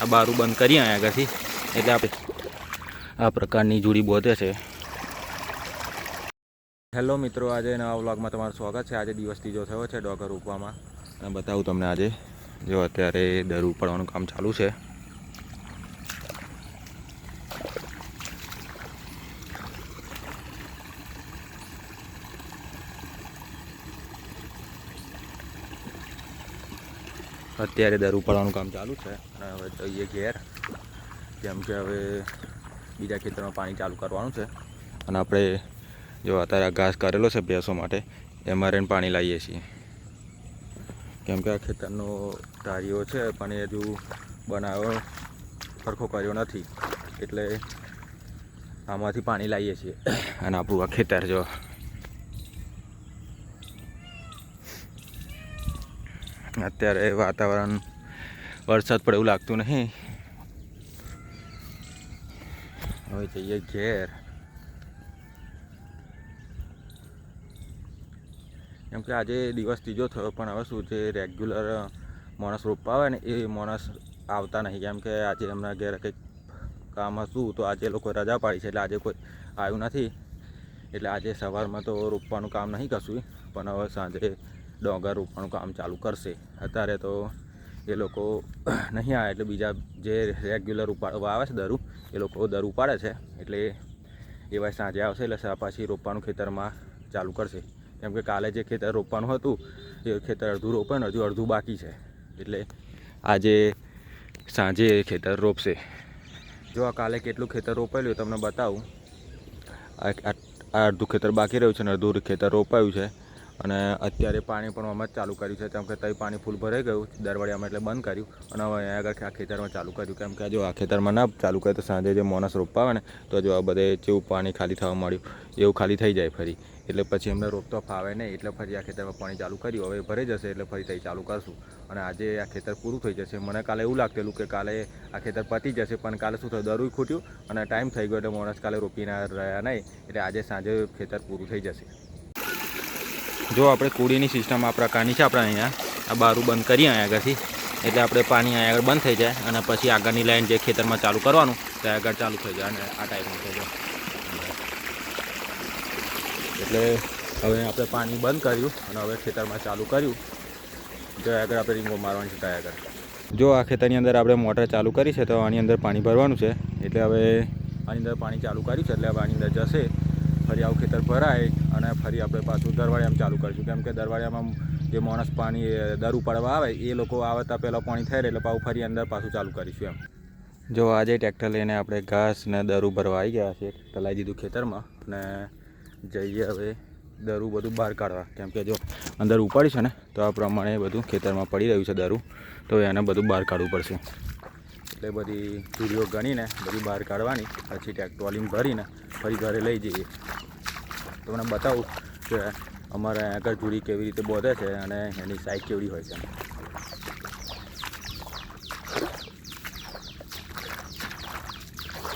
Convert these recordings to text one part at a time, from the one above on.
આ બારું બંધ કરીએ અહીંયા આગળથી એટલે આપણે આ પ્રકારની જોડી બોધે છે. હેલો મિત્રો, આજે નવા વ્લોગમાં તમારું સ્વાગત છે. આજે દિવસ ત્રીજો થયો છે ડોગર રોપવામાં અને બતાવું તમને. આજે જો અત્યારે દર ઉપાડવાનું કામ ચાલુ છે. અત્યારે દર ઉપાડવાનું કામ ચાલુ છે અને હવે જઈએ ઘેર, કેમ કે હવે બીજા ખેતરમાં પાણી ચાલુ કરવાનું છે. અને આપણે જો અત્યારે ઘાસ કરેલો છે ભેંસો માટે, એમાં રહીને પાણી લાવીએ છીએ. કેમ કે આ ખેતરનો ધારીઓ છે પણ એ હજુ બનાવ્યો સરખો કર્યો નથી, એટલે આમાંથી પાણી લાવીએ છીએ. અને આપણું આ ખેતર જો અત્યારે વાતાવરણ વરસાદ પડે એવું લાગતું નહીં. હવે જઈએ ઘેર, કેમ કે આજે દિવસ ત્રીજો થયો પણ હવે શું છે, રેગ્યુલર માણસ રોપવા આવે ને એ માણસ આવતા નહીં. કેમ કે આજે એમના ઘેર કંઈક કામ હતું તો આજે લોકો રજા પાડી છે, એટલે આજે કોઈ આવ્યું નથી. એટલે આજે સવારમાં તો રોપવાનું કામ નહીં કશું, પણ હવે સાંજે ડોગર રોપવાનું કામ ચાલુ કરશે. અત્યારે તો એ લોકો નહીં આવે, એટલે બીજા જે રેગ્યુલર ઉપાડવા આવે છે દરું, એ લોકો દર ઉપાડે છે. એટલે એવા સાંજે આવશે એટલે પાછી રોપવાનું ખેતરમાં ચાલુ કરશે. કેમ કે કાલે જે ખેતર રોપવાનું હતું એ ખેતર અડધું રોપે ને હજુ અડધું બાકી છે, એટલે આજે સાંજે ખેતર રોપશે. જો આ કાલે કેટલું ખેતર રોપાયેલું તમને બતાવું. આ અડધું ખેતર બાકી રહ્યું છે અને અડધું ખેતર રોપાયું છે. અને અત્યારે પાણી પણ આમાં જ ચાલુ કર્યું છે, કેમ કે તઈ પાણી ફૂલ ભરાઈ ગયું દરવાડિયામાં, એટલે બંધ કર્યું. અને હવે અહીંયા આગળ આ ખેતરમાં ચાલુ કર્યું. કેમ કે જો આ ખેતરમાં ના ચાલુ કરે તો સાંજે જે માણસ રોપવા આવે ને તો જો આ બધે જેવું પાણી ખાલી થવા માંડ્યું એવું ખાલી થઈ જાય ફરી, એટલે પછી એમને રોપતો ફાવે નહીં. એટલે ફરી આ ખેતરમાં પાણી ચાલુ કર્યું. હવે ભરાઈ જશે એટલે ફરી તઈ ચાલુ કરશું. અને આજે આ ખેતર પૂરું થઈ જશે. મને કાલે એવું લાગતેલું કે કાલે આ ખેતર પતી જશે, પણ કાલે શું થયું, દરું ખૂટ્યું અને ટાઈમ થઈ ગયો એટલે માણસ કાલે રોપીને રહ્યા નહીં. એટલે આજે સાંજે ખેતર પૂરું થઈ જશે. જો આપણે કુડીની સિસ્ટમ આ પ્રકારની છે. આપણે અહીંયા આ બારું બંધ કરીએ અહીંયા આગળથી એટલે આપણે પાણી અહીંયા આગળ બંધ થઈ જાય અને પછી આગળની લાઈન જે ખેતરમાં ચાલુ કરવાનું ત્યાં આગળ ચાલુ થઈ જાય. અને આ ટાઈપનું થઈ જાય. એટલે હવે આપણે પાણી બંધ કર્યું અને હવે ખેતરમાં ચાલુ કર્યું. જો આગળ આપણે રીંગો મારવાની છે ત્યાં આગળ. જો આ ખેતરની અંદર આપણે મોટર ચાલુ કરી છે તો આની અંદર પાણી ભરવાનું છે. એટલે હવે આની અંદર પાણી ચાલુ કર્યું છે એટલે હવે આની અંદર જશે. ફરી આવું ખેતર ભરાય અને ફરી આપણે પાછું દરવાડિયામાં ચાલુ કરીશું. કેમ કે દરવાડિયામાં જે માણસ પાણી દર ઉપાડવા આવે એ લોકો આવતા પહેલાં પાણી થાય એટલે પાછું ફરી અંદર પાછું ચાલુ કરીશું એમ. જો આજે ટ્રેક્ટર લઈને આપણે ઘાસ ને દરું ભરવા આવી ગયા છે. ચલાવી દીધું ખેતરમાં અને જઈએ હવે દરું બધું બહાર કાઢવા. કેમ કે જો અંદર ઉપાડ્યું છે ને તો આ પ્રમાણે બધું ખેતરમાં પડી રહ્યું છે દરું, તો એને બધું બહાર કાઢવું પડશે. એટલે બધી ચૂડીઓ ગણીને બધી બહાર કાઢવાની, પછી ટ્રેક્ટોલીને ભરીને ફરી ઘરે લઈ જઈએ. તમને બતાવું કે અમારે આગળ ચૂડી કેવી રીતે બોધે છે અને એની સાઈઝ કેવડી હોય છે.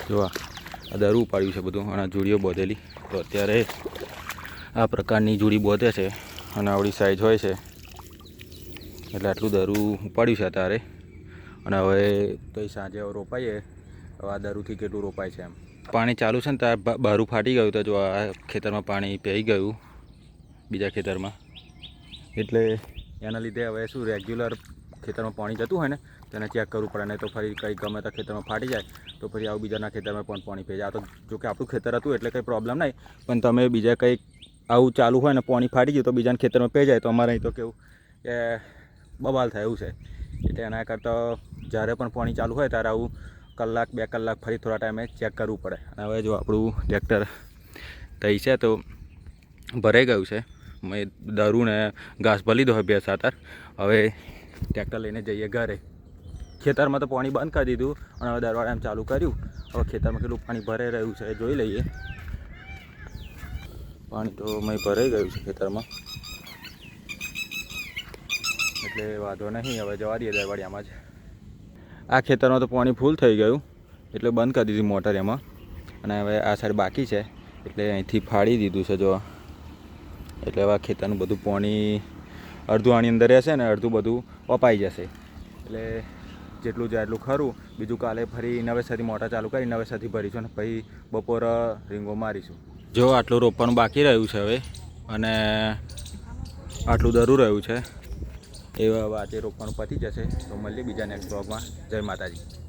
જો આ દરું ઉપાડ્યું છે બધું અને જોડીઓ બોધેલી. તો અત્યારે આ પ્રકારની જોડી બોધે છે અને આવડી સાઈઝ હોય છે. એટલે આટલું દરું ઉપાડ્યું છે અત્યારે. અને હવે તો સાંજે રોપાઈએ. હવે આ દરુથી કેટલું રોપાય છે એમ. પાણી ચાલુ છે ને ત્યાં બારું ફાટી ગયું. તો જો આ ખેતરમાં પાણી પી ગયું બીજા ખેતરમાં, એટલે એના લીધે હવે શું રેગ્યુલર ખેતરમાં પાણી જતું હોય ને તેને ચેક કરવું પડે. નહીં તો ફરી કંઈ ગમે તો ખેતરમાં ફાટી જાય તો ફરી આવું બીજાના ખેતરમાં પણ પાણી પી જાય. આ તો જો કે આપણું ખેતર હતું એટલે કંઈ પ્રોબ્લેમ નહીં, પણ તમે બીજા કંઈક આવું ચાલુ હોય ને પાણી ફાટી ગયું તો બીજાના ખેતરમાં પી જાય તો અમારે અહીં તો કેવું કે બબાલ થાય એવું છે. એટલે એના કરતાં જ્યારે પણ પાણી ચાલુ હોય ત્યારે આવું કલાક 2 કલાક ફરી થોડા ટાઈમે ચેક કરવું પડે. અને હવે જો આપણું ટ્રેક્ટર તઈ છે તો ભરાઈ ગયું છે. મેં દરું ને ઘાસ ભરી લીધો હોય 2 સાતર. હવે ટ્રેક્ટર લઈને જઈએ ઘરે. ખેતરમાં તો પાણી બંધ કરી દીધું અને હવે દરવાળામાં ચાલુ કર્યું. હવે ખેતરમાં કેટલું પાણી ભરાઈ રહ્યું છે એ જોઈ લઈએ. પાણી તો મેં ભરાઈ ગયું છે ખેતરમાં, એટલે વાંધો નહીં. હવે જવા દઈએ દરવાડિયામાં જ. આ ખેતરમાં તો પાણી ફૂલ થઈ ગયું એટલે બંધ કરી દીધી મોટર એમાં. અને હવે આ સાઈડ બાકી છે એટલે અહીંથી ફાડી દીધું છે જો. એટલે હવે ખેતરનું બધું પાણી અડધું આની અંદર રહેશે ને અડધું બધું વપાઈ જશે. એટલે જેટલું જાય એટલું ખરું. બીજું કાલે ફરી નવેસરથી મોટર ચાલુ કરી નવેસરથી ભરીશું અને પછી બપોર રીંગો મારીશું. જો આટલું રોપવાનું બાકી રહ્યું છે હવે, અને આટલું દરું રહ્યું છે એ આજે રોપવાનું પતી જશે. તો મળીએ બીજા નેક્સ્ટ બ્લોગમાં. જય માતાજી.